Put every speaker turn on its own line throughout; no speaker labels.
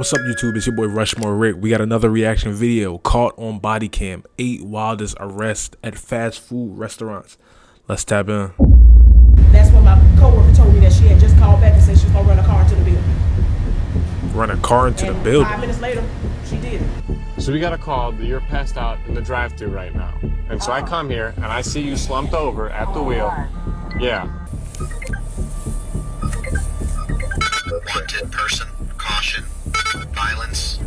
What's up, YouTube? It's your boy RushMoreRick. We got another reaction video caught on body cam. 8 wildest arrests at fast food restaurants. Let's tap in.
That's when my coworker told me that she had just called back and said she was gonna run a car into the building.
Run a car into the building?
5 minutes later, she did it.
So we got a call that you're passed out in the drive-thru right now. And so I come here and I see you slumped over at the wheel. Yeah.
Wanted person, caution, violence,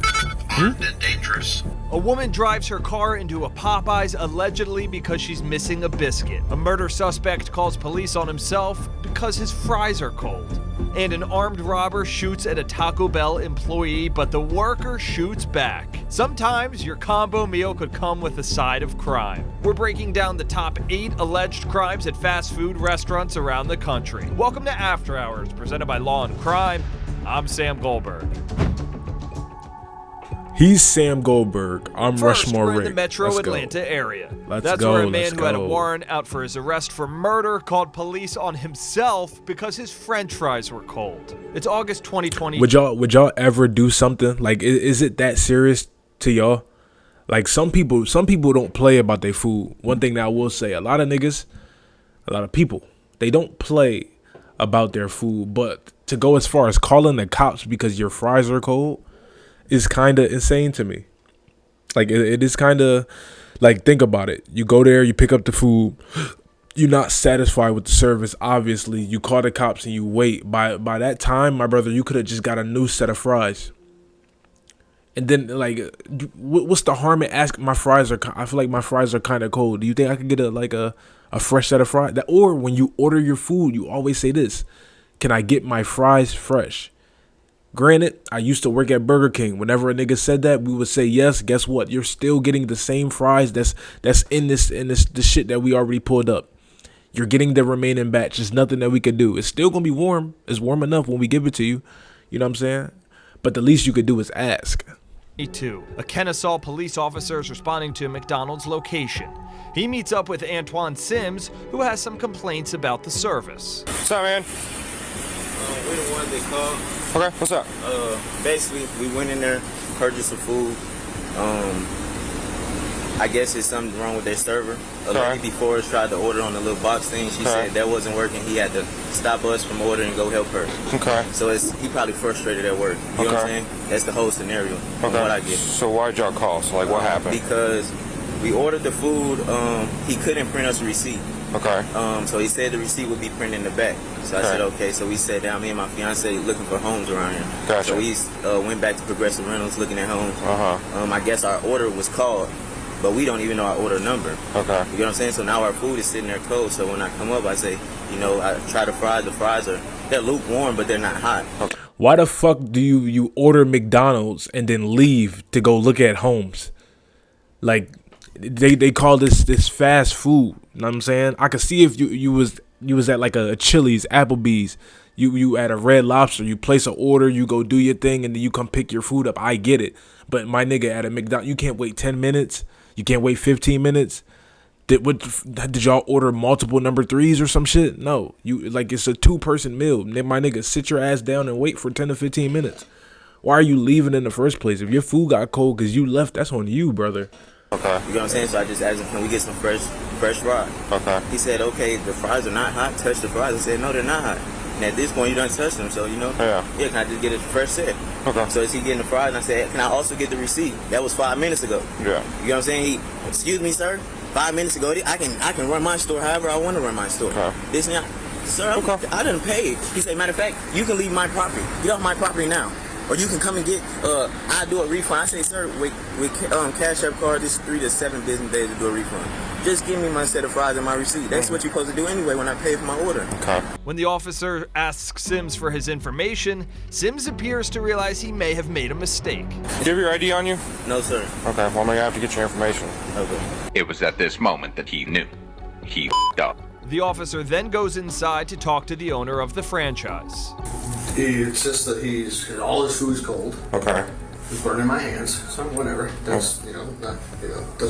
armed and dangerous.
A woman drives her car into a Popeyes allegedly because she's missing a biscuit. A murder suspect calls police on himself because his fries are cold. And an armed robber shoots at a Taco Bell employee, but the worker shoots back. Sometimes your combo meal could come with a side of crime. We're breaking down the top 8 alleged crimes at fast food restaurants around the country. Welcome to After Hours, presented by Law and Crime. I'm Sam Goldberg.
He's Sam Goldberg. I'm
First,
RushMoreRick.
we're in the metro
Let's
Atlanta
go.
area.
Let's
That's
go,
where a man
let's
who had a
go.
warrant out for his arrest for murder called police on himself because his French fries were cold. It's August 2020.
Would y'all ever do something like? Is it that serious to y'all? Like some people don't play about their food. One thing that I will say, a lot of people, they don't play about their food. But to go as far as calling the cops because your fries are cold is kind of insane to me. Like it is kind of like, think about it. You go there, you pick up the food. You're not satisfied with the service. Obviously, you call the cops and you wait. By that time, my brother, you could have just got a new set of fries. And then, like, what's the harm in asking? My fries are. I feel like my fries are kind of cold. Do you think I could get a fresh set of fries? Or when you order your food, you always say this: "Can I get my fries fresh?" Granted, I used to work at Burger King. Whenever a nigga said that, we would say yes. Guess what? You're still getting the same fries that's in this shit that we already pulled up. You're getting the remaining batch. There's nothing that we can do. It's still gonna be warm. It's warm enough when we give it to you. You know what I'm saying? But the least you could do is ask.
A Kennesaw police officer is responding to a McDonald's location. He meets up with Antoine Sims, who has some complaints about the service.
What's up, man?
We're the ones that called.
Okay, what's up?
Basically, we went in there, purchased some food. I guess there's something wrong with their server. A lady before us tried to order on the little box thing. She said that wasn't working. He had to stop us from ordering and go help her. Okay. So he probably frustrated at work. You know what I'm saying? That's the whole scenario from what I get.
So why'd y'all call? So like, what happened?
Because we ordered the food. He couldn't print us a receipt. Okay. So he said the receipt would be printed in the back. So I said, okay. So we sat down, me and my fiance, looking for homes around here. Gotcha. So we went back to Progressive Rentals looking at homes. I guess our order was called, but we don't even know our order number. Okay. You know what I'm saying? So now our food is sitting there cold. So when I come up, I say, you know, I try the fries. The fries they're lukewarm, but they're not hot. Okay.
Why the fuck do you order McDonald's and then leave to go look at homes? Like, they call this fast food. You know what I'm saying? I could see if you was at like a Chili's, Applebee's, you at a Red Lobster, you place an order, you go do your thing, and then you come pick your food up. I get it. But my nigga, at a McDonald's, you can't wait 10 minutes. You can't wait 15 minutes. Did y'all order multiple number 3s or some shit? No. It's a 2-person meal. My nigga, sit your ass down and wait for 10 to 15 minutes. Why are you leaving in the first place? If your food got cold because you left, that's on you, brother.
Okay. You know what I'm saying? So I just asked him, can we get some fresh fries? Okay. He said, okay, the fries are not hot. Touch the fries. I said, no, they're not hot. And at this point, you done touched them, so, you know. Yeah, can I just get a fresh set? Okay. So is he getting the fries? And I said, can I also get the receipt? That was 5 minutes ago. Yeah. You know what I'm saying? Excuse me, sir. 5 minutes ago, I can run my store however I want to run my store. Okay. This now, sir, I didn't pay. He said, matter of fact, you can leave my property. Get off my property now. Or you can come and get, I'll do a refund. I say, sir, with Cash App card, it's 3 to 7 business days to do a refund. Just give me my set of fries and my receipt. That's what you're supposed to do anyway when I pay for my order. Okay.
When the officer asks Sims for his information, Sims appears to realize he may have made a mistake.
Do you have your ID on you?
No, sir.
Okay, well, I'm gonna have to get your information.
Okay.
It was at this moment that he knew. He f***ed up.
The officer then goes inside to talk to the owner of the franchise.
He insists that all his food's cold. Okay. It's burning my hands, so whatever. That's, doesn't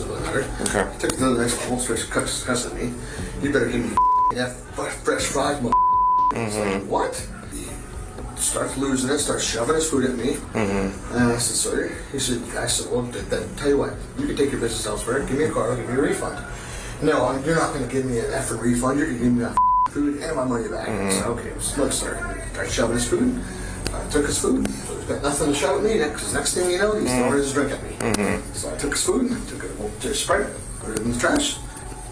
really matter. Okay. Took it to the next level, starts cussing me. You better give me that fresh fries, like, what? starts losing it, starts shoving his food at me. And I said, sir, I said, well, then tell you what, you can take your business elsewhere, give me a car, I'll give you a refund. No, you're not going to give me an effing refund, you're going to give me that food and my money back. I said, okay, look, sir, he started shoving his food. I took his food. So he's got nothing to shove at me because next thing you know, he's throwing his drink at me. So I took his food, took it to Sprite, put it in the trash.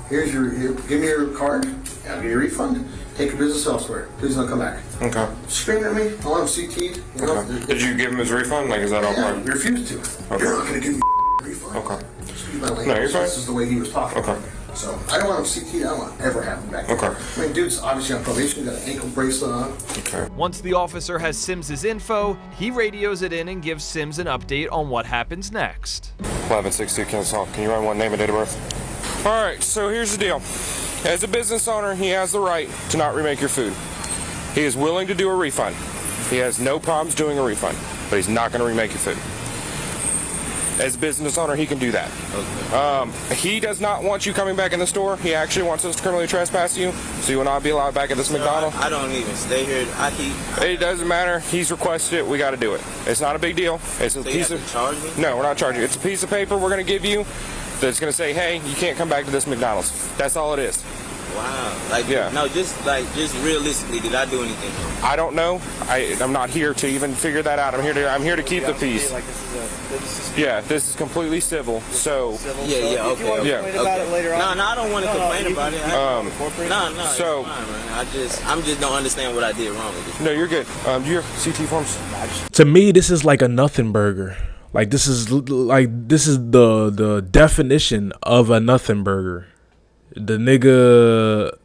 Here, give me your card, I'll give you a refund. Take your business elsewhere. Please don't come back.
Okay.
Screaming at me. I want him CT'd. You know,
Did you give him his refund? Like, is that all part?
He refused to.
Okay.
You're not going to give me a refund.
Okay.
Excuse my language.
No, you're fine.
This is the way he was talking.
Okay.
So I don't want him CT'd. I don't want to ever have him back.
Okay.
I mean, dude's obviously on probation. Got an ankle bracelet on.
Okay.
Once the officer has Sims's info, he radios it in and gives Sims an update on what happens next.
1162 Kennesaw. Can you run one name and date of birth? All right, so here's the deal. As a business owner, he has the right to not remake your food. He is willing to do a refund. He has no problems doing a refund, but he's not going to remake your food. As a business owner, he can do that. Okay. He does not want you coming back in the store. He actually wants us to criminally trespass you, so you will not be allowed back at this McDonald's.
I don't even stay here.
It doesn't matter. He's requested it. We got to do it. It's not a big deal. It's a piece of.
Charge me?
No, we're not charging you. It's a piece of paper we're going to give you that's going to say, hey, you can't come back to this McDonald's. That's all it is.
Wow. Like,
yeah.
No, just realistically, did I do anything?
I don't know. I'm not here to even figure that out. I'm here to keep the peace. Yeah, this is completely civil. So.
Yeah. Okay.
Yeah.
About it later on. No, I don't want to complain about it. No.
So.
I'm just don't understand what I did wrong with it.
No, you're good. Do your CT forms?
To me, this is like a nothing burger. Like this is the definition of a nothing burger. The nigga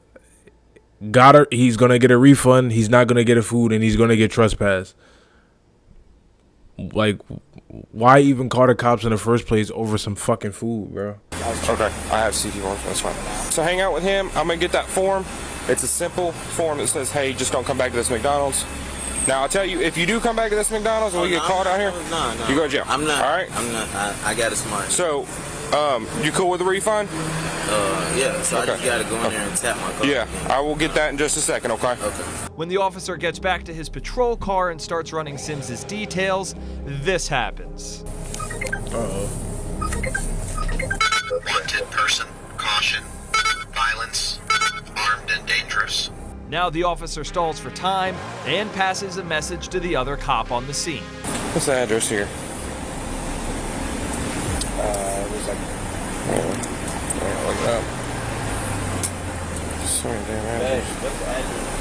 got her. He's gonna get a refund. He's not gonna get a food, and he's gonna get trespassed. Like, why even call the cops in the first place over some fucking food, bro?
Okay, I have CT forms. That's fine. So hang out with him. I'm gonna get that form. It's a simple form that says, "Hey, just don't come back to this McDonald's." Now I'll tell you, if you do come back to this McDonald's and we get caught out here, you go to jail.
I'm not.
All right.
I'm not. I got it smart.
So, you cool with the refund?
Yeah. So okay. I just gotta go in there and tap my car.
Yeah, I will get that in just a second. Okay.
Okay.
When the officer gets back to his patrol car and starts running Sims's details, this happens.
Wanted person, caution, violence, armed and dangerous.
Now the officer stalls for time and passes a message to the other cop on the scene.
What's the address here? Look it up. Sorry, damn address.
What's the address?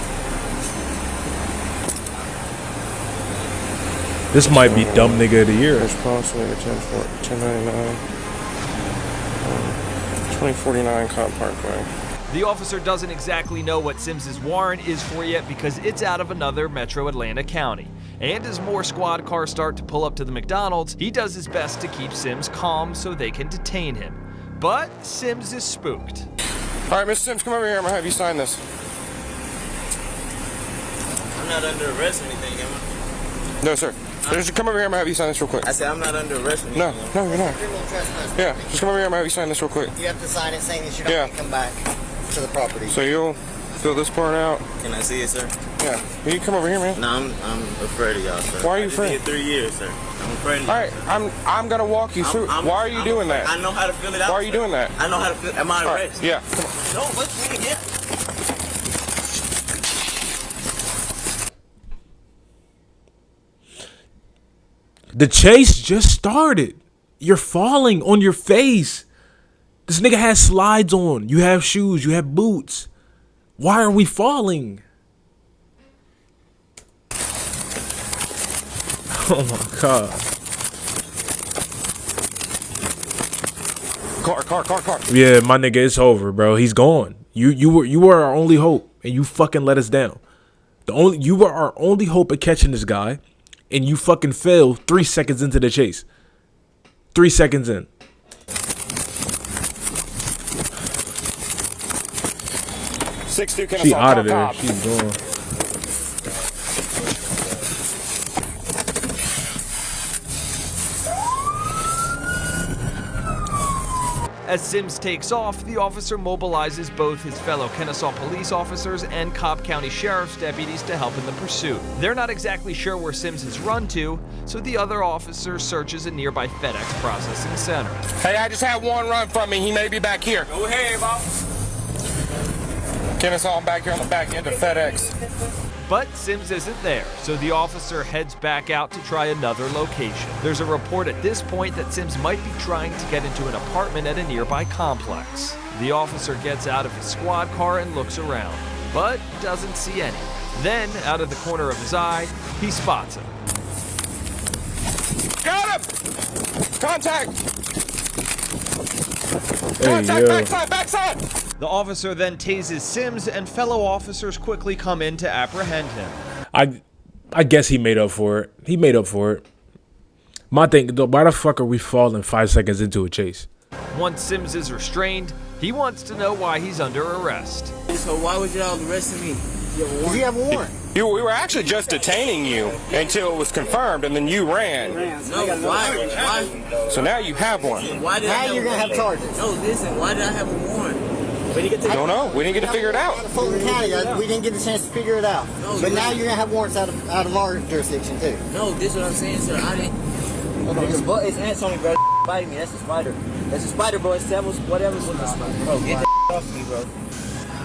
This might be dumb nigga of the year.
Responsibility 1099. 2049 Comp Parkway.
The officer doesn't exactly know what Sims's warrant is for yet because it's out of another Metro Atlanta county. And as more squad cars start to pull up to the McDonald's, he does his best to keep Sims calm so they can detain him. But Sims is spooked.
All right, Mr. Sims, come over here. I'm gonna have you sign this.
I'm not under arrest or anything, am I?
No, sir. Just come over here. I'm gonna have you sign this real quick.
I said I'm not under arrest or anything.
No, you're not. Yeah, just come over here. I'm gonna have you sign this real quick.
You have to sign it saying that you're not gonna come back to the property.
So you'll fill this part out.
Can I see it, sir?
Yeah. You come over here, man.
No, I'm afraid of y'all, sir.
Why are you afraid?
I just did 3 years, sir. I'm afraid of
All right, I'm gonna walk you through. Why are you doing that?
I know how to fill it out.
Why are you doing that?
I know how to fill. Am I arrested?
Yeah. Come on.
No, let's do it again.
The chase just started. You're falling on your face. This nigga has slides on. You have shoes. You have boots. Why are we falling? Oh my god.
Car.
Yeah, my nigga, it's over, bro. He's gone. You were our only hope, and you fucking let us down. You were our only hope of catching this guy, and you fucking failed 3 seconds into the chase. 3 seconds in. She out of there. She's gone.
As Sims takes off, the officer mobilizes both his fellow Kennesaw police officers and Cobb County Sheriff's deputies to help in the pursuit. They're not exactly sure where Sims has run to, so the other officer searches a nearby FedEx processing center.
Hey, I just had one run from me. He may be back here.
Go ahead, boss.
Kennesaw, I'm back here on the back end of FedEx.
But Sims isn't there, so the officer heads back out to try another location. There's a report at this point that Sims might be trying to get into an apartment at a nearby complex. The officer gets out of his squad car and looks around, but doesn't see any. Then, out of the corner of his eye, he spots him.
Got him! Contact!
Hey,
Contact, backside!
The officer then tases Sims, and fellow officers quickly come in to apprehend him.
I guess he made up for it. He made up for it. My thing, why the fuck are we falling 5 seconds into a chase?
Once Sims is restrained, he wants to know why he's under arrest.
So why would y'all arrest me?
Because you have a warrant.
We were actually just detaining you until it was confirmed, and then you ran.
No, why?
So now you have one.
Why did
Now you're going to have charges.
No, listen, why did I have a warrant?
Don't know. We didn't get to figure it out.
Fulton County, we didn't get the chance to figure it out.
No,
but now you're going to have warrants out of our jurisdiction, too.
No, this is what I'm saying, sir. I didn't. It's ants on me, bro. Biting me. That's a spider. That's a spider, bro. It's devils, whatever. Bro, get that off me, bro.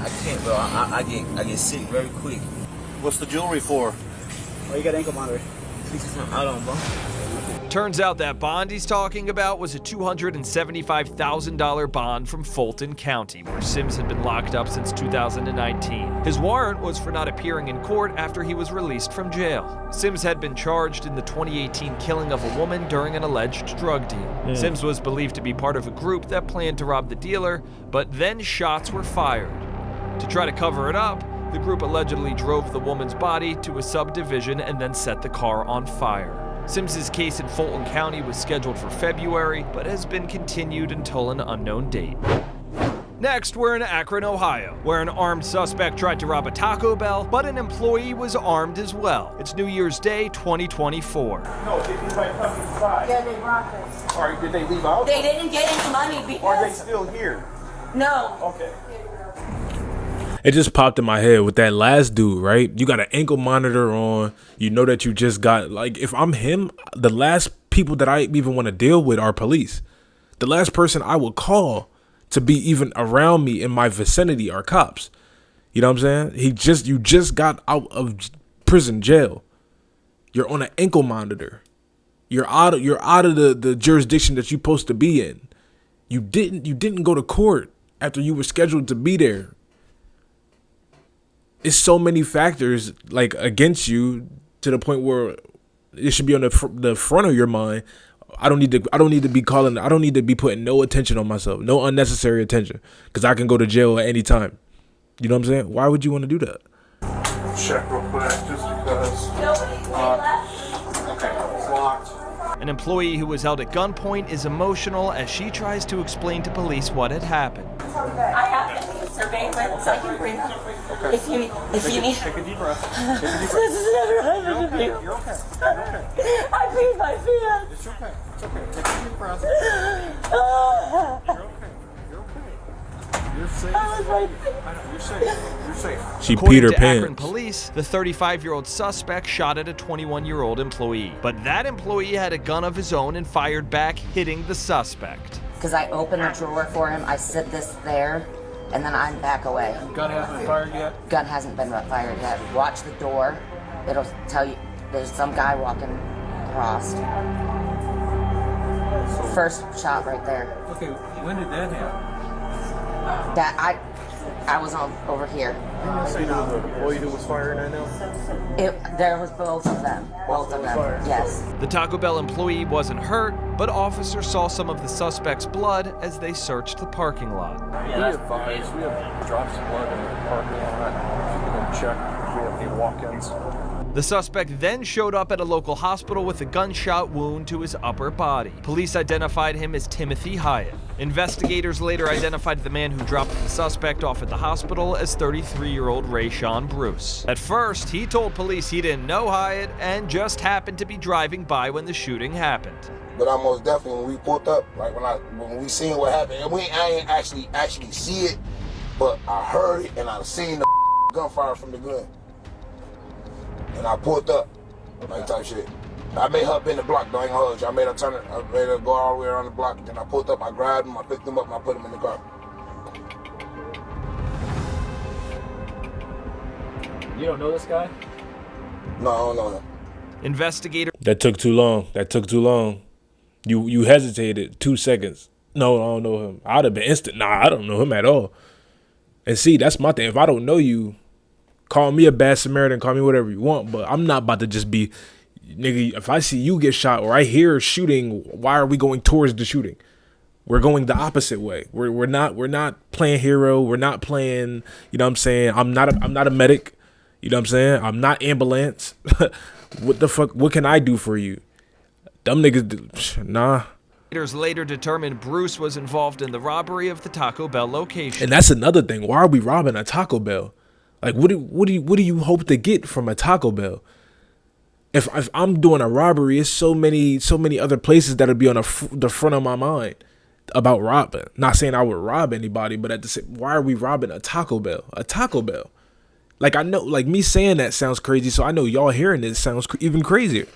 I can't, bro. I get sick very quick.
What's the jewelry for?
Oh, you got ankle monitor.
I don't, bro.
Turns out that bond he's talking about was a $275,000 bond from Fulton County, where Sims had been locked up since 2019. His warrant was for not appearing in court after he was released from jail. Sims had been charged in the 2018 killing of a woman during an alleged drug deal. Sims was believed to be part of a group that planned to rob the dealer, but then shots were fired. To try to cover it up, the group allegedly drove the woman's body to a subdivision and then set the car on fire. Sims's case in Fulton County was scheduled for February, but has been continued until an unknown date. Next, we're in Akron, Ohio, where an armed suspect tried to rob a Taco Bell, but an employee was armed as well. It's New Year's Day 2024.
No, did anybody come inside?
Yeah, they robbed us.
Or did they leave out?
They didn't get any money because...
Or are they still here?
No.
Okay.
It just popped in my head with that last dude, right? You got an ankle monitor on. You know that you just got, like, if I'm him, the last people that I even want to deal with are police. The last person I would call to be even around me in my vicinity are cops. You know what I'm saying? You just got out of prison, jail. You're on an ankle monitor. You're out of the jurisdiction that you're supposed to be in. You didn't go to court after you were scheduled to be there. It's so many factors like against you to the point where it should be on the front of your mind. I don't need to be putting no attention on myself, no unnecessary attention, because I can go to jail at any time. You know what I'm saying? Why would you want to do that?
Check real quick, just because. Okay, it's locked.
An employee who was held at gunpoint is emotional as she tries to explain to police what had happened.
I have to need surveillance. I can bring up if you need.
Take a deep breath.
This has never happened to me.
You're okay. You're okay.
I peed my pants.
It's okay. It's okay. Take a deep breath. You're okay. You're okay. You're safe. I know. You're safe. You're safe.
She
According
peed her
to
pants.
Akron police, the 35-year-old suspect shot at a 21-year-old employee. But that employee had a gun of his own and fired back, hitting the suspect.
Because I open the drawer for him, I sit this there, and then I'm back away.
Gun hasn't been fired yet?
Gun hasn't been fired yet. Watch the door. It'll tell you there's some guy walking across. First shot right there.
Okay, when did that happen?
That I was over here.
See the employee who was firing right now?
There was both of them. Both of them. Yes.
The Taco Bell employee wasn't hurt, but officers saw some of the suspect's blood as they searched the parking lot.
We advised, we have drops of blood in the parking lot. If you can check if we have any walk-ins.
The suspect then showed up at a local hospital with a gunshot wound to his upper body. Police identified him as Timothy Hyatt. Investigators later identified the man who dropped the suspect off at the hospital as 33-year-old Rayshawn Bruce. At first, he told police he didn't know Hyatt and just happened to be driving by when the shooting happened.
But I most definitely, when we pulled up, like when we seen what happened, and I ain't actually see it, but I heard it and I seen the gunfire from the gun. And I pulled up, like type shit. I made her bend the block, though, I ain't gonna hold you. I made her turn it, I made her go all the way around the block, and then I pulled up, I grabbed him, I picked him up, and I put him in the car.
You don't know this guy?
No, I don't know him.
Investigator.
That took too long. That took too long. You hesitated 2 seconds. No, I don't know him. I'd have been instant. Nah, I don't know him at all. And see, that's my thing. If I don't know you, call me a bad Samaritan, call me whatever you want, but I'm not about to just be, nigga, if I see you get shot or I hear shooting, why are we going towards the shooting? We're going the opposite way. We're not playing hero. We're not playing, you know what I'm saying? I'm not a medic. You know what I'm saying? I'm not ambulance. What the fuck? What can I do for you? Dumb niggas, nah.
Investigators later determined Bruce was involved in the robbery of the Taco Bell location.
And that's another thing. Why are we robbing a Taco Bell? Like, what do you hope to get from a Taco Bell? If I'm doing a robbery, it's so many other places that'll be on the front of my mind about robbing. Not saying I would rob anybody, but at the same, why are we robbing a Taco Bell? A Taco Bell. Like, I know, like, me saying that sounds crazy, so I know y'all hearing it sounds even crazier.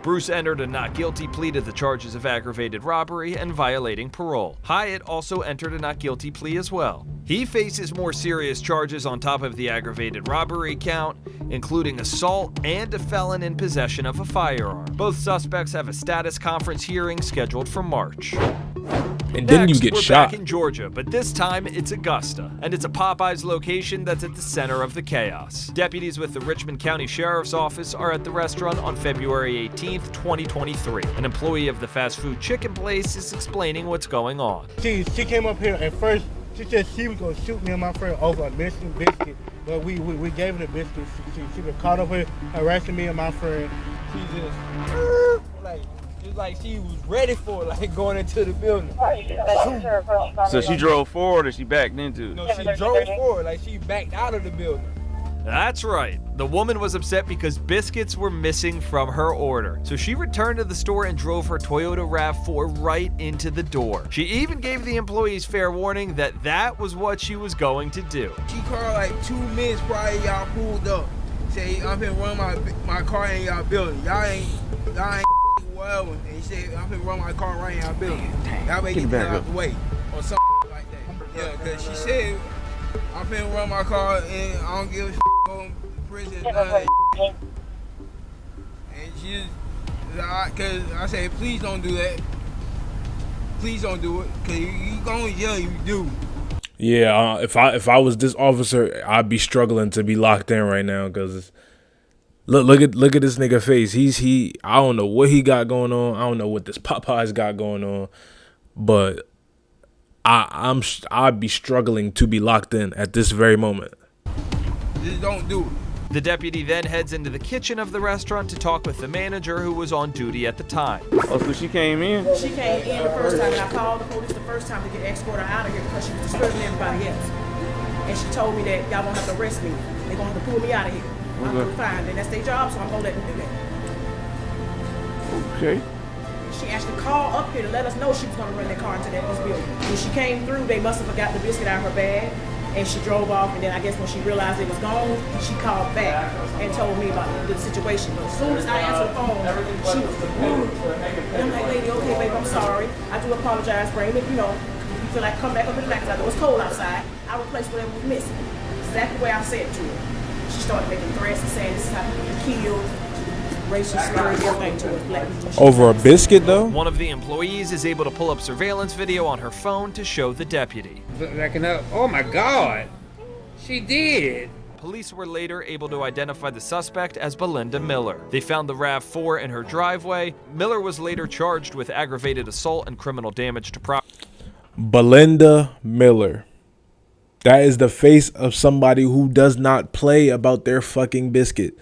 Bruce entered a not guilty plea to the charges of aggravated robbery and violating parole. Hyatt also entered a not guilty plea as well. He faces more serious charges on top of the aggravated robbery count, including assault and a felon in possession of a firearm. Both suspects have a status conference hearing scheduled for March.
And then you get
we're
shot.
Back in Georgia, but this time it's Augusta, and it's a Popeyes location that's at the center of the chaos. Deputies with the Richmond County Sheriff's Office are at the restaurant on February 18th, 2023. An employee of the fast food chicken place is explaining what's going on.
She came up here at first. She said she was gonna shoot me and my friend over a missing biscuit, but we gave her the biscuit. She been caught up here harassing me and my friend. She just like. It's like she was ready for it, like going into the building.
So she drove forward or she backed into it?
No, she drove forward, like she backed out of the building.
That's right. The woman was upset because biscuits were missing from her order. So she returned to the store and drove her Toyota RAV4 right into the door. She even gave the employees fair warning that that was what she was going to do.
She called like 2 minutes prior y'all pulled up. Say, I'm finna run my car in y'all building. Y'all ain't whatever. And he said, I'm finna run my car right in y'all building. Y'all may get out the way or something like that. Yeah, because she said, I'm finna run my car and I don't give a on prison. None of that. And she just, because I said, please don't do that. Please don't do it. Because you going to jail if you do.
Yeah, if I was this officer, I'd be struggling to be locked in right now because look at this nigga face. I don't know what he got going on. I don't know what this Popeyes got going on, but I'd be struggling to be locked in at this very moment.
Just don't do it.
The deputy then heads into the kitchen of the restaurant to talk with the manager who was on duty at the time.
Oh, so she came in?
She came in the first time, and I called the police the first time to get escorted out of here because she was disturbing everybody else. And she told me that y'all gonna have to arrest me. They're gonna have to pull me out of here. I'm gonna find, and that's their job, so I'm gonna let them do that.
Okay.
She actually called up here to let us know she was gonna run that car into this building. When she came through, they must have forgot the biscuit out of her bag. And she drove off, and then I guess when she realized it was gone, she called back and told me about the situation. But as soon as I answered the phone, she was rude. And I'm like, lady, okay, babe, I'm sorry. I do apologize for anything, you feel like come back up in the night because I know it's cold outside. I'll replace whatever was missing. Exactly the way I said it to her. She started making threats and saying this is how people get killed. Racial slurs, everything towards black people.
Over a biscuit, though?
One of the employees is able to pull up surveillance video on her phone to show the deputy.
Oh my God, she did.
Police were later able to identify the suspect as Belinda Miller. They found the RAV4 in her driveway. Miller was later charged with aggravated assault and criminal damage to property.
Belinda Miller. That is the face of somebody who does not play about their fucking biscuit.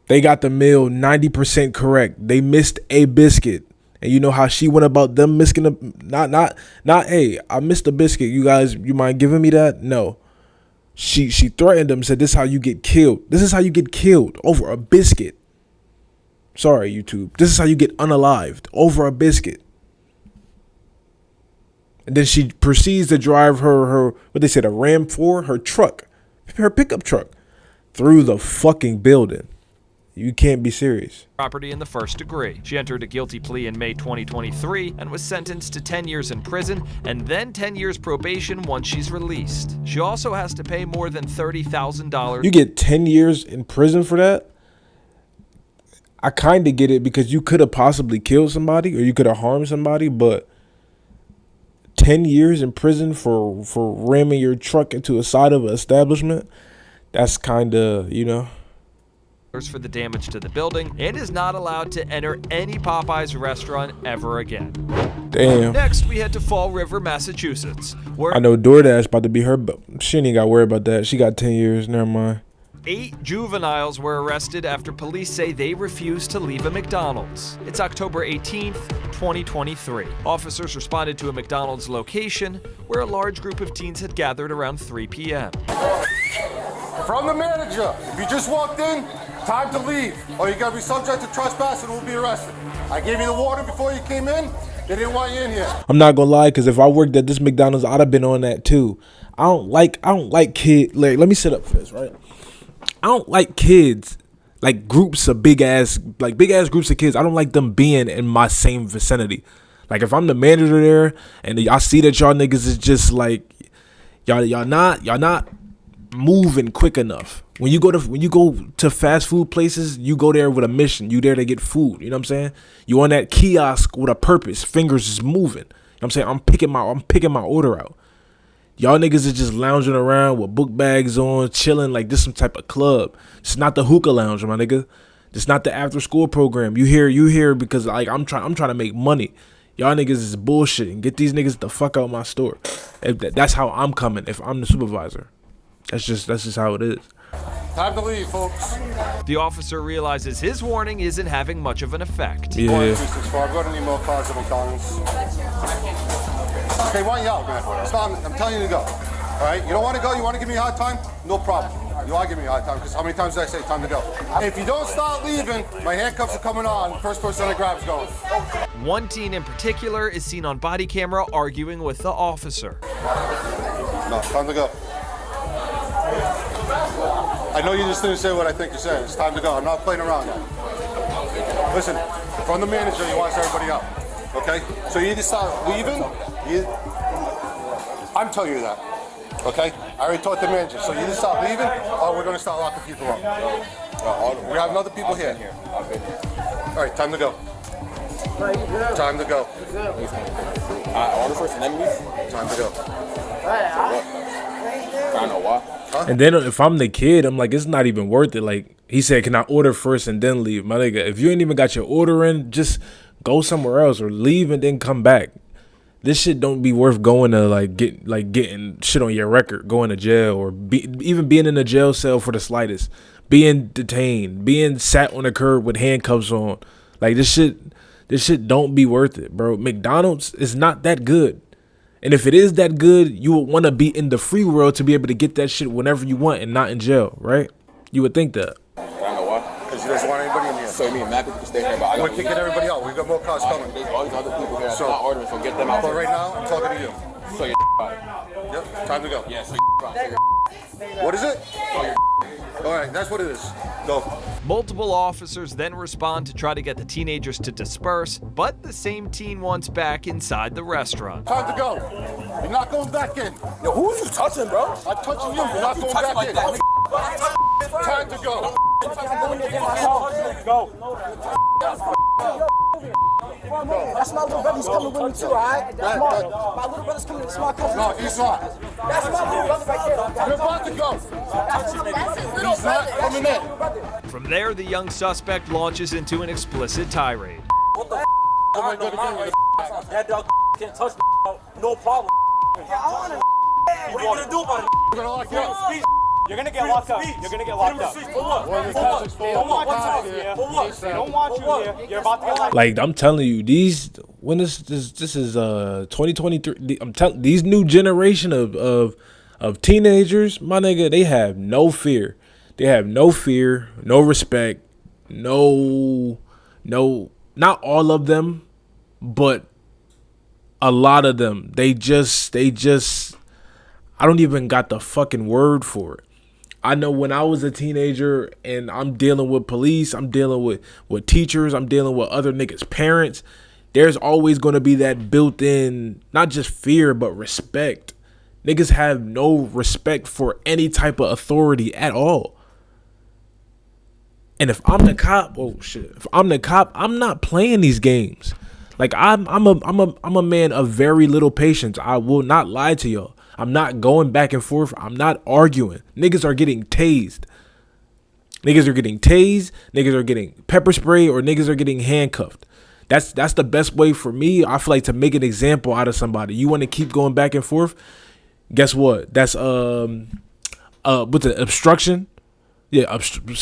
They got the meal 90% correct. They missed a biscuit. And you know how she went about them missing a not hey, I missed a biscuit. You guys, you mind giving me that? No. She threatened them, said this is how you get killed. This is how you get killed over a biscuit. Sorry, YouTube. This is how you get unalived over a biscuit. And then she proceeds to drive her what they said, a Ram 4, her truck, her pickup truck, through the fucking building. You can't be serious.
Property in the first degree. She entered a guilty plea in May 2023 and was sentenced to 10 years in prison and then 10 years probation once she's released. She also has to pay more than $30,000.
You get 10 years in prison for that? I kind of get it because you could have possibly killed somebody or you could have harmed somebody, but 10 years in prison for ramming your truck into a side of an establishment, that's kind of, you know.
For the damage to the building and is not allowed to enter any Popeyes restaurant ever again.
Damn.
Next, we head to Fall River, Massachusetts, where
I know DoorDash about to be her, but she ain't got to worry about that. She got 10 years. Never mind.
8 juveniles were arrested after police say they refused to leave a McDonald's. It's October 18th, 2023. Officers responded to a McDonald's location where a large group of teens had gathered around 3 p.m.
From the manager, if you just walked in, time to leave, or you're gonna be subject to trespass and will be arrested. I gave you the warning before you came in. They didn't want you in here.
I'm not gonna lie, because if I worked at this McDonald's, I'd have been on that too. I don't like kids. Like, let me sit up for this, right? I don't like kids, like groups of big ass groups of kids. I don't like them being in my same vicinity. Like if I'm the manager there and I see that y'all niggas is just like y'all not moving quick enough. When you go to fast food places, you go there with a mission. You there to get food. You know what I'm saying? You on that kiosk with a purpose. Fingers is moving. You know what I'm saying? I'm picking my order out. Y'all niggas is just lounging around with book bags on, chilling like this some type of club. It's not the hookah lounge, my nigga. It's not the after school program. You here because like I'm trying to make money. Y'all niggas is bullshitting. Get these niggas the fuck out of my store. That's how I'm coming if I'm the supervisor. That's just how it is.
Time to leave, folks.
The officer realizes his warning isn't having much of an effect.
Yeah. I've got any more cars at McDonald's. Okay, why don't you out, man? I'm telling you to go. All right? You don't want to go? You want to give me a hard time? No problem. You are giving me a hard time because how many times did I say time to go? If you don't start leaving, my handcuffs are coming on. First person I grab is going.
One teen in particular is seen on body camera arguing with the officer.
No, time to go. I know you just didn't say what I think you said. It's time to go. I'm not playing around now. Listen, from the manager, he wants everybody out. Okay? So you either start leaving, I'm telling you that. Okay? I already told the manager. So you either start leaving or we're going to start locking people up. We have other people here. All right, time to go. Time to go.
Order first and then leave?
Time to go.
I don't know why.
Huh?
And then if I'm the kid, I'm like, it's not even worth it. Like he said, can I order first and then leave? My nigga, if you ain't even got your order in, just go somewhere else or leave and then come back. This shit don't be worth going to getting shit on your record, going to jail or even being in a jail cell for the slightest, being detained, being sat on the curb with handcuffs on. Like this shit don't be worth it, bro. McDonald's is not that good. And if it is that good, you would want to be in the free world to be able to get that shit whenever you want and not in jail, right? You would think that.
I don't know why.
Because he doesn't want anybody in here.
So me and Matt people can stay here, but
we're kicking everybody out. We've got more cars coming.
There's all these other people here that's not ordering, so get them out.
But right now, I'm talking to you.
So you're
Yep, time to go.
Yeah, so
What is it? All right, that's what it is. Go.
Multiple officers then respond to try to get the teenagers to disperse, but the same teen wants back inside the restaurant.
Time to go. You're not going back in.
Yo, who are you touching, bro?
I'm touching you. You're not going back
like
in.
That.
Time to go.
That's my little brother. He's coming with me too, all right? That's my little brother's coming. That's my cousin.
No, he's not.
That's my little brother right there.
You're about to go. He's not coming in.
From there, the young suspect launches into an explicit tirade.
What the f***? I know mine right. That dog can't touch me. No problem. What are you gonna do about it?
You're gonna lock you up.
You're gonna get locked up. You're gonna get locked up. For what? For what? They don't want you here. For what? They don't want you here. You're about to get locked up.
Like, I'm telling you, this is 2023. I'm telling these new generation of teenagers, my nigga, they have no fear. They have no fear, no respect, no, not all of them, but a lot of them. They just I don't even got the fucking word for it. I know when I was a teenager and I'm dealing with police, I'm dealing with teachers, I'm dealing with other niggas' parents, there's always going to be that built-in, not just fear, but respect. Niggas have no respect for any type of authority at all. And if I'm the cop, oh shit, if I'm the cop, I'm not playing these games. Like, I'm a man of very little patience. I will not lie to y'all. I'm not going back and forth. I'm not arguing. Niggas are getting tased. Niggas are getting tased. Niggas are getting pepper spray, or niggas are getting handcuffed. That's the best way for me, I feel like, to make an example out of somebody. You want to keep going back and forth? Guess what? That's with the obstruction. Yeah,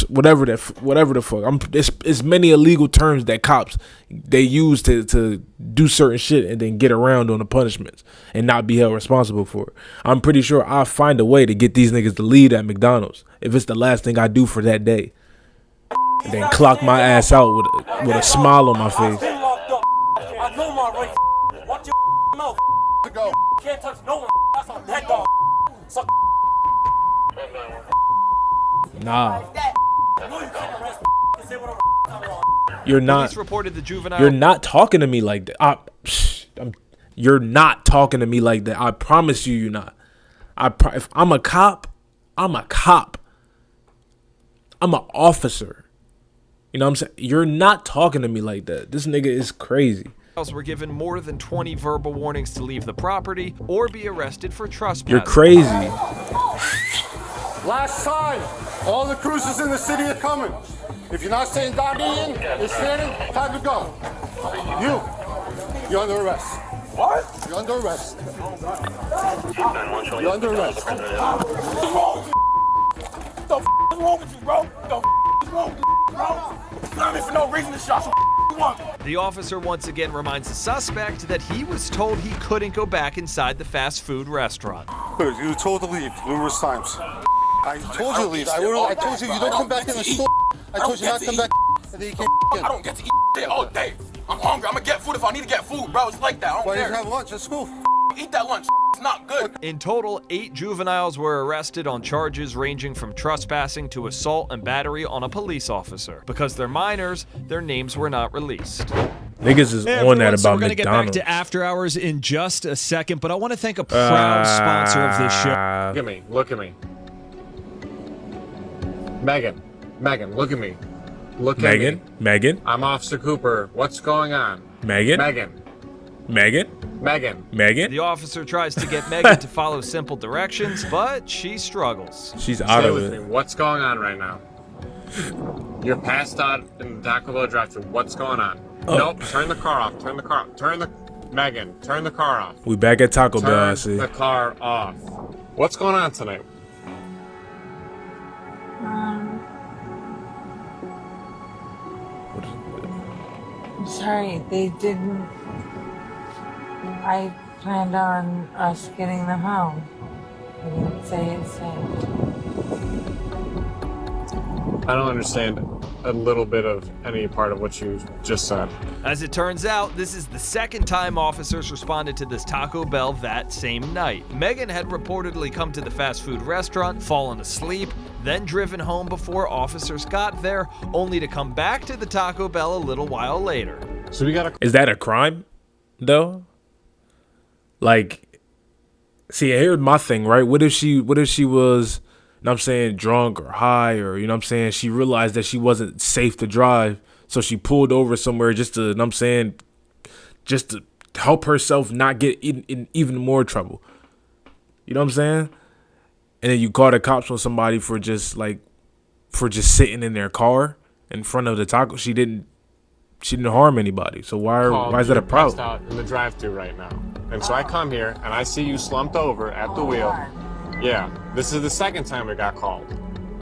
whatever the fuck. It's many illegal terms that cops they use to do certain shit and then get around on the punishments and not be held responsible for it. I'm pretty sure I'll find a way to get these niggas to leave at McDonald's if it's the last thing I do for that day, and then clock my ass out with a smile on my face.
I know my right. Watch your mouth. Go. Can't touch no one. That's a dead dog. Suck.
Nah. You're not.
Police reported the juvenile.
You're not talking to me like that. You're not talking to me like that. I promise you, you're not. If I'm a cop, I'm a cop. I'm an officer. You know what I'm saying? You're not talking to me like that. This nigga is crazy.
Were given more than 20 verbal warnings to leave the property or be arrested for trespassing.
You're crazy.
Last time, all the cruisers in the city are coming. If you're not saying Dardian, you're standing, time to go. You're under arrest. What? You're under arrest. You're under arrest.
What the f is wrong with you, bro? What the f is wrong with you, bro? I mean, for no reason to shot you want.
The officer once again reminds the suspect that he was told he couldn't go back inside the fast food restaurant.
Dude, you were told to leave numerous times. I told you to leave. I told you don't come back in the store. I told you not to come back and then you can't get.
I don't get to eat shit all day. I'm hungry. I'm gonna get food if I need to get food, bro. It's like that. I don't
Why
care.
didn't you have lunch at school?
Eat that lunch. It's not good.
In total, 8 juveniles were arrested on charges ranging from trespassing to assault and battery on a police officer. Because they're minors, their names were not released.
Niggas is on that about
so we're gonna
McDonald's.
get back to After Hours in just a second, but I want to thank a proud sponsor of this show.
Look at me. Look at me. Megan, look at me. Look at me.
Megan.
I'm Officer Cooper. What's going on?
Megan.
The officer tries to get Megan to follow simple directions, but she struggles.
She's out
Stay
of
with
it.
me. What's going on right now? You're passed out in the Taco Bell drive-thru. What's going on?
Oh.
Nope. Turn the car off. Turn the car off. Megan, turn the car off.
We back at Taco Bell, I see.
Turn the car off. What's going on tonight?
Sorry, they didn't. I planned on us getting them home. They didn't say it safe.
I don't understand a little bit of any part of what you just said.
As it turns out, this is the second time officers responded to this Taco Bell that same night. Megan had reportedly come to the fast food restaurant, fallen asleep, then driven home before officers got there, only to come back to the Taco Bell a little while later.
So we got
Is that a crime, though? Like, see, here's my thing, right? What if she was, you know what I'm saying, drunk or high, or, you know what I'm saying, she realized that she wasn't safe to drive, so she pulled over somewhere just to, you know what I'm saying, just to help herself not get in even more trouble. You know what I'm saying? And then you call the cops on somebody for just sitting in their car in front of the taco. She didn't harm anybody. So why is that a problem?
Out in the drive-thru right now. And so I come here and I see you slumped over at the wheel. Yeah, this is the second time it got called.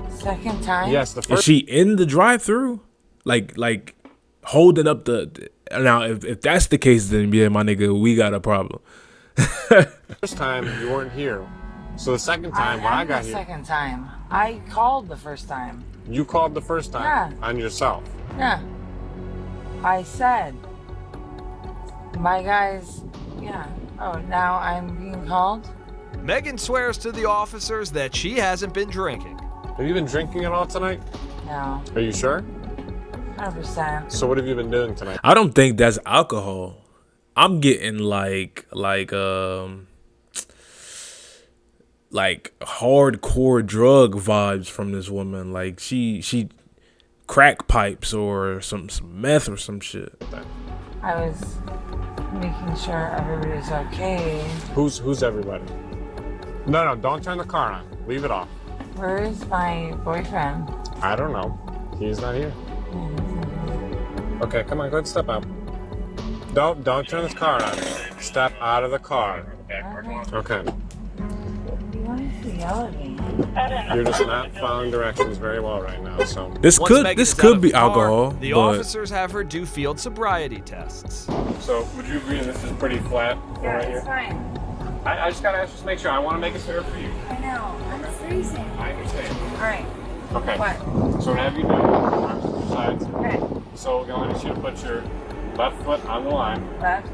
Second time?
Yes, the
Is
first.
she in the drive-through? Like holding up the now if that's the case, then yeah, my nigga, we got a problem.
First time you weren't here, so the second time when I got
the
here,
second time. I called the first time.
you called the first time
Yeah.
on yourself.
Yeah. I said, my guys, yeah. Oh, now I'm being called?
Megan swears to the officers that she hasn't been drinking.
Have you been drinking at all tonight?
No.
Are you sure?
100%.
So what have you been doing tonight?
I don't think that's alcohol. I'm getting like hardcore drug vibes from this woman. Like she crack pipes or some meth or some shit.
I was making sure everybody's okay.
Who's everybody? No, don't turn the car on. Leave it off.
Where is my boyfriend?
I don't know. He's not here. Okay, come on, go ahead, step out. Don't turn this car on. Step out of the car. Okay.
You want to yell at me?
You're just not following directions very well right now, so.
This
Once
could
Megan
this
is out
could
of
be
the car,
alcohol.
The
but
officers have her do field sobriety tests.
So, would you agree this is pretty flat
Yeah,
right
it's
here?
fine.
I just gotta just make sure. I want to make it fair for you.
I know. I'm freezing.
I understand.
All right.
Okay.
What?
So what have you do? Arms to the sides.
Okay.
So we're going to need you to put your left foot on the line.
Left.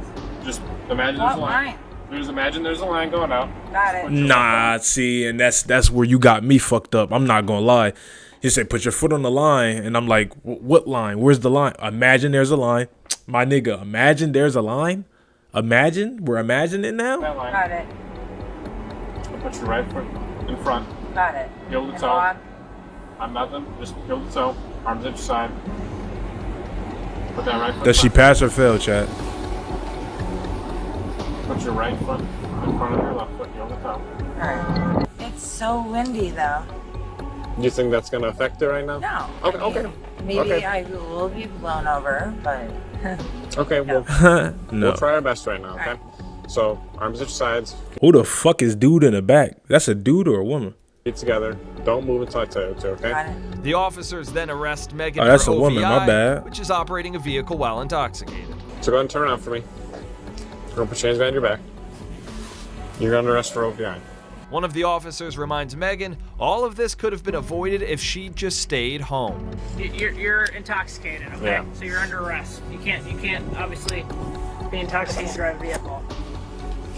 Just imagine
What
there's a line.
line?
Imagine there's a line going out.
Got it.
nah, see, and that's where you got me fucked up. I'm not gonna lie. He said, put your foot on the line, and I'm like, what line? Where's the line? Imagine there's a line. My nigga, imagine there's a line? Imagine? We're imagining now?
That line.
Got it.
Put your right foot in front.
Got it.
Heel to
And
toe.
on.
I'm nothing. Just heel to toe. Arms at your side. Put that right foot
Does she
front.
pass or fail, chat?
Put your right foot in front of your left foot. Heel to toe.
All right. It's so windy, though.
Do you think that's going to affect it right now?
No.
Okay.
I mean,
Okay.
Maybe
Okay.
I will be blown over, but
Okay.
No.
Well,
No.
we'll try our best right now. Okay. So arms at your sides.
Who the fuck is dude in the back? That's a dude or a woman?
Feet together. Don't move until I tell you to. Okay.
got it.
The officers then arrest Megan
Oh, that's
for
a woman, my
OVI,
bad.
which is operating a vehicle while intoxicated.
So go ahead and turn around for me. You're gonna put your hands behind your back. You're under arrest for OVI.
One of the officers reminds Megan all of this could have been avoided if she just stayed home.
You're intoxicated, okay?
Yeah.
So you're under arrest. You can't obviously be intoxicated and drive a vehicle.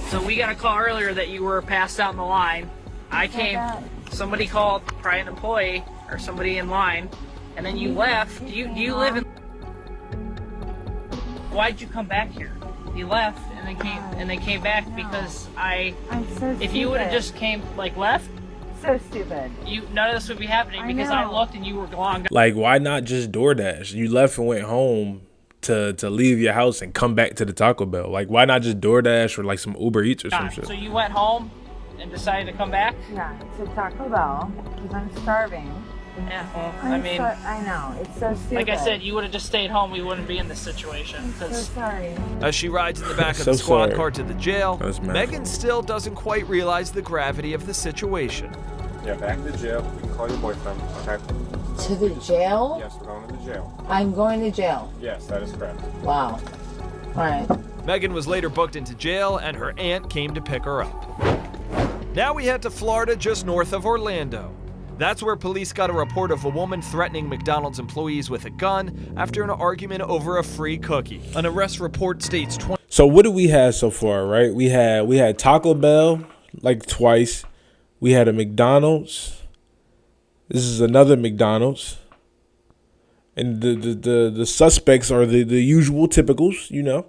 So we got a call earlier that you were passed out in the line. I came, somebody called, probably an employee or somebody in line, and then you left. Do you live in? Why'd you come back here? You left and then came back because
I'm so
if you would have
stupid.
just came left,
So stupid.
none of this would be happening because I
know.
looked and you were gone.
Like, why not just DoorDash? You left and went home to leave your house and come back to the Taco Bell. Like, why not just DoorDash or like some Uber Eats or some shit?
So you went home and decided to come back?
Yeah, to Taco Bell because I'm starving.
Yeah, well,
I know. It's so stupid.
like I said, you would have just stayed home. We wouldn't be in this situation.
I'm so sorry.
As she rides in the back of
So
the squad
sorry.
car to the jail,
That's mad.
Megan still doesn't quite realize the gravity of the situation.
Yeah, back to the jail. You can call your boyfriend. Okay.
To the jail?
Yes, we're going to the jail.
I'm going to jail.
Yes, that is correct.
Wow. All right.
Megan was later booked into jail, and her aunt came to pick her up. Now we head to Florida, just north of Orlando. That's where police got a report of a woman threatening McDonald's employees with a gun after an argument over a free cookie. An arrest report states 20.
So what do we have so far, right? We had Taco Bell like twice. We had a McDonald's. This is another McDonald's. And the suspects are the usual typicals, you know.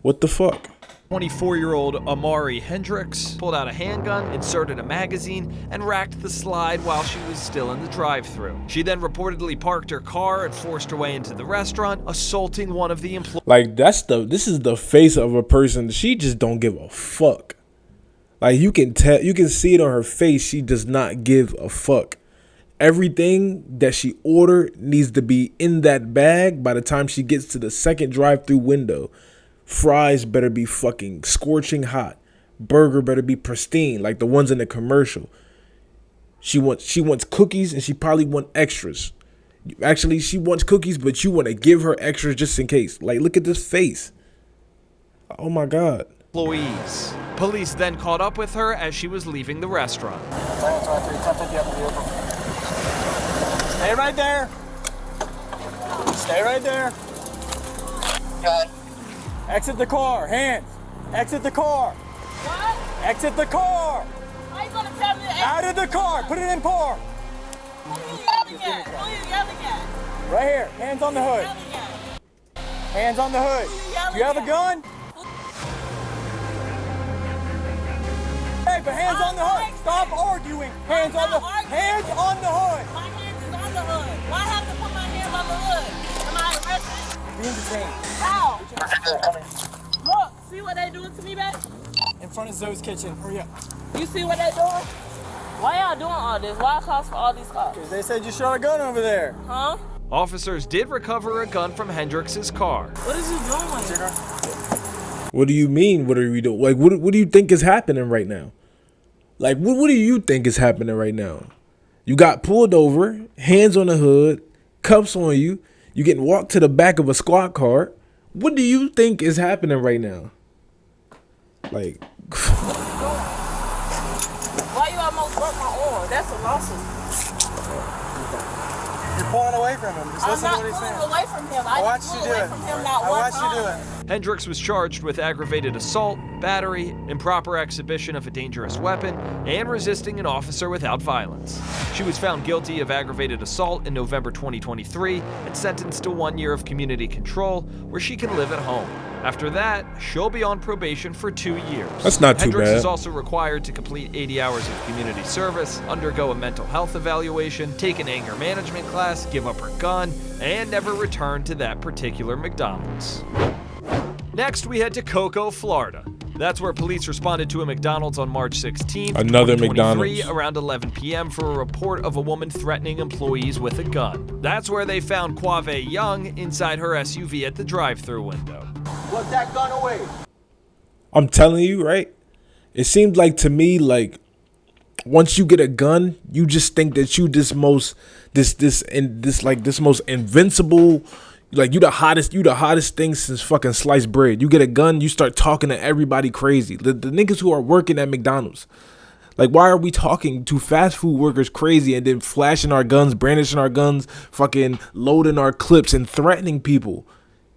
What the fuck?
24-year-old Amari Hendricks pulled out a handgun, inserted a magazine, and racked the slide while she was still in the drive-thru. She then reportedly parked her car and forced her way into the restaurant, assaulting one of the employees.
Like, this is the face of a person. She just don't give a fuck. Like, you can see it on her face. She does not give a fuck. Everything that she ordered needs to be in that bag by the time she gets to the second drive-thru window. Fries better be fucking scorching hot. burger better be pristine, like the ones in the commercial. She wants cookies, and she probably wants extras. Actually, she wants cookies, but you want to give her extras just in case. Like, look at this face. Oh my God.
Employees. Police then caught up with her as she was leaving the restaurant.
Stay right there. Stay right there.
Okay.
Exit the car. Hands. Exit the car.
What?
Exit the car.
How you gonna tell me to exit?
Out of the car. Put it in park.
Who are you yelling at? Who are you yelling at?
Right here. Hands on the hood. Hands on the hood. Do you have a gun? Hey, but hands on the hood. Stop arguing. Hands on the hood.
My hands is on the hood. Why have to put my hands on the hood? Am I arrested?
Being detained.
How? Look, see what they doing to me, back?
In front of Zoe's kitchen. Hurry up.
You see what they doing? Why y'all doing all this? Why cops for all these cops?
Because they said you shot a gun over there.
Huh?
Officers did recover a gun from Hendrix's car.
What is he doing?
What do you mean? What are we doing? Like, what do you think is happening right now? Like, what do you think is happening right now? You got pulled over, hands on the hood, cuffs on you. You getting walked to the back of a squad car. What do you think is happening right now? Like,
Why you almost broke my arm? That's a lawsuit.
You're pulling away from him. Just listen to what he's
I'm
saying.
not pulling away from him.
I watched you do it. I watched you do it.
Hendrix was charged with aggravated assault, battery, improper exhibition of a dangerous weapon, and resisting an officer without violence. She was found guilty of aggravated assault in November 2023 and sentenced to 1 year of community control, where she can live at home. After that, she'll be on probation for 2 years.
That's not too
Hendrix
bad.
is also required to complete 80 hours of community service, undergo a mental health evaluation, take an anger management class, give up her gun, and never return to that particular McDonald's. Next, we head to Cocoa, Florida. That's where police responded to a McDonald's on March 16th,
Another
2023,
McDonald's.
around 11 p.m. for a report of a woman threatening employees with a gun. That's where they found Quave Young inside her SUV at the drive-thru window.
Put that gun away.
I'm telling you, right? It seemed like to me, like, once you get a gun, you just think that you this most invincible, like you the hottest thing since fucking sliced bread. You get a gun, you start talking to everybody crazy. The niggas who are working at McDonald's. Like, why are we talking to fast food workers crazy and then flashing our guns, brandishing our guns, fucking loading our clips and threatening people?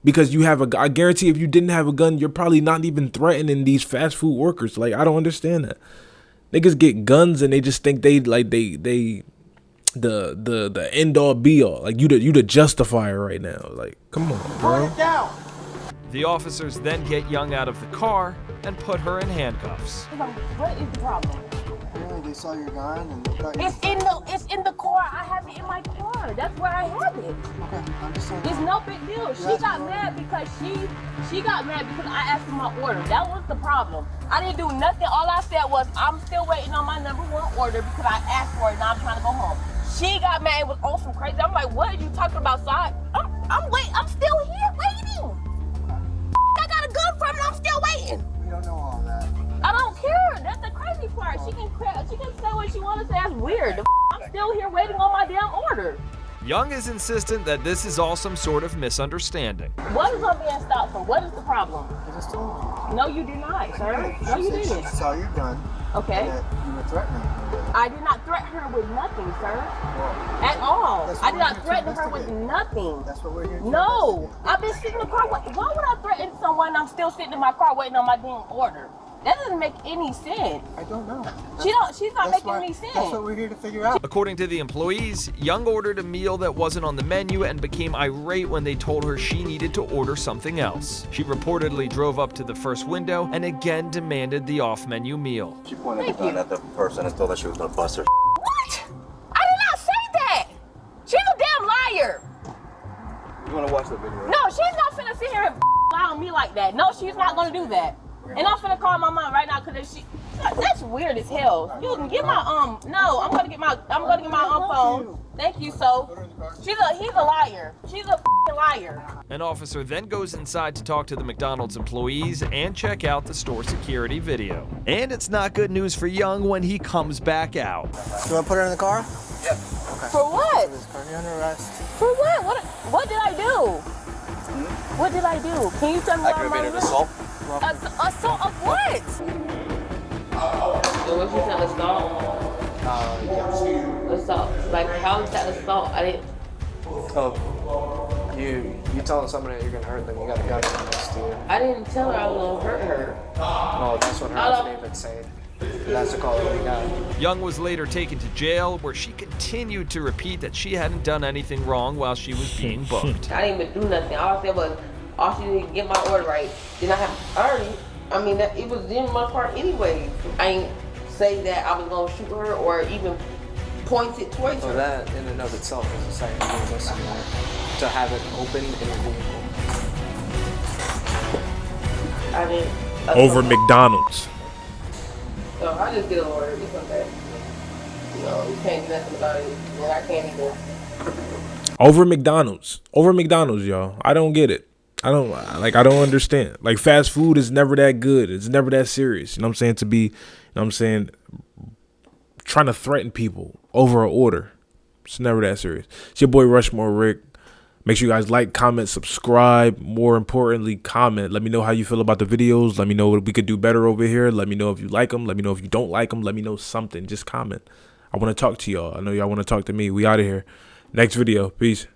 Because you have I guarantee if you didn't have a gun, you're probably not even threatening these fast food workers. Like, I don't understand that. Niggas get guns and they just think they the end all be all. Like, you the justifier right now. Like, come on, bro.
Put it down.
The officers then get Young out of the car and put her in handcuffs.
What is the problem?
They saw your gun and
It's in the car. I have it in my car. That's where I have it.
Okay, I'm just saying.
It's no big deal. She got mad because I asked for my order. That was the problem. I didn't do nothing. All I said was I'm still waiting on my #1 order because I asked for it and I'm trying to go home. She got mad and was on some crazy. I'm like, what are you talking about? So I'm still here waiting. I got a gun from it. I'm still waiting.
We don't know all that.
I don't care. That's the crazy part. She can say what she wants to say. That's weird. I'm still here waiting on my damn order.
Young is insistent that this is all some sort of misunderstanding.
What is I'm being stopped for? What is the problem?
I just told you.
No, you did not, sir. No, you
She
didn't.
saw your gun.
Okay.
And that you were threatening her.
I did not threaten her with nothing, sir.
Well,
At all.
that's
I
what
did
we're
not
here to
threaten her with
investigate.
nothing.
That's what we're here to
No.
investigate.
I've been sitting in the car. Why would I threaten someone and I'm still sitting in my car waiting on my damn order? That doesn't make any sense.
I don't know.
She's not making any sense.
That's what we're here to figure out.
According to the employees, Young ordered a meal that wasn't on the menu and became irate when they told her she needed to order something else. She reportedly drove up to the first window and again demanded the off-menu meal.
She pointed the gun at the person and told her she was gonna bust her.
What? I did not say that. She's a damn liar.
You wanna watch the video?
No, she's not finna sit here and lie on me like that. No, she's not gonna do that. And I'm finna call my mom right now because if she That's weird as hell. You can get my no, I'm gonna get my phone. Thank you, so. He's a liar. She's a f***ing liar.
An officer then goes inside to talk to the McDonald's employees and check out the store security video. And it's not good news for Young when he comes back out.
You want to put her in the car?
Yep. Okay. For what?
You're under arrest.
For what? What did I do? What did I do? Can you tell me what I'm
Aggravated assault.
Assault of what? So what you said, assault? Assault. Like, how is that assault? I didn't.
Oh, you telling somebody that you're gonna hurt them, you got a gun next to you.
I didn't tell her I was gonna hurt her.
Oh, that's what her affidavit said. That's the call that we got.
Young was later taken to jail, where she continued to repeat that she hadn't done anything wrong while she was being booked.
I didn't even do nothing. All I said was, all she did was get my order right. Then it was in my car anyway. I ain't say that I was gonna shoot her or even point it towards her.
Well, that in and of itself is a sign of misdemeanor. To have it open in your vehicle.
I didn't.
Over McDonald's.
So I just get an order. It's okay. You know, you can't do nothing about it. And I can't either.
Over McDonald's. Over McDonald's, y'all. I don't get it. I don't understand. Like, fast food is never that good. It's never that serious. You know what I'm saying? To be, you know what I'm saying, trying to threaten people over an order. It's never that serious. It's your boy Rushmore Rick. Make sure you guys like, comment, subscribe. More importantly, comment. Let me know how you feel about the videos. Let me know what we could do better over here. Let me know if you like them. Let me know if you don't like them. Let me know something. Just comment. I want to talk to y'all. I know y'all want to talk to me. We out of here. Next video. Peace.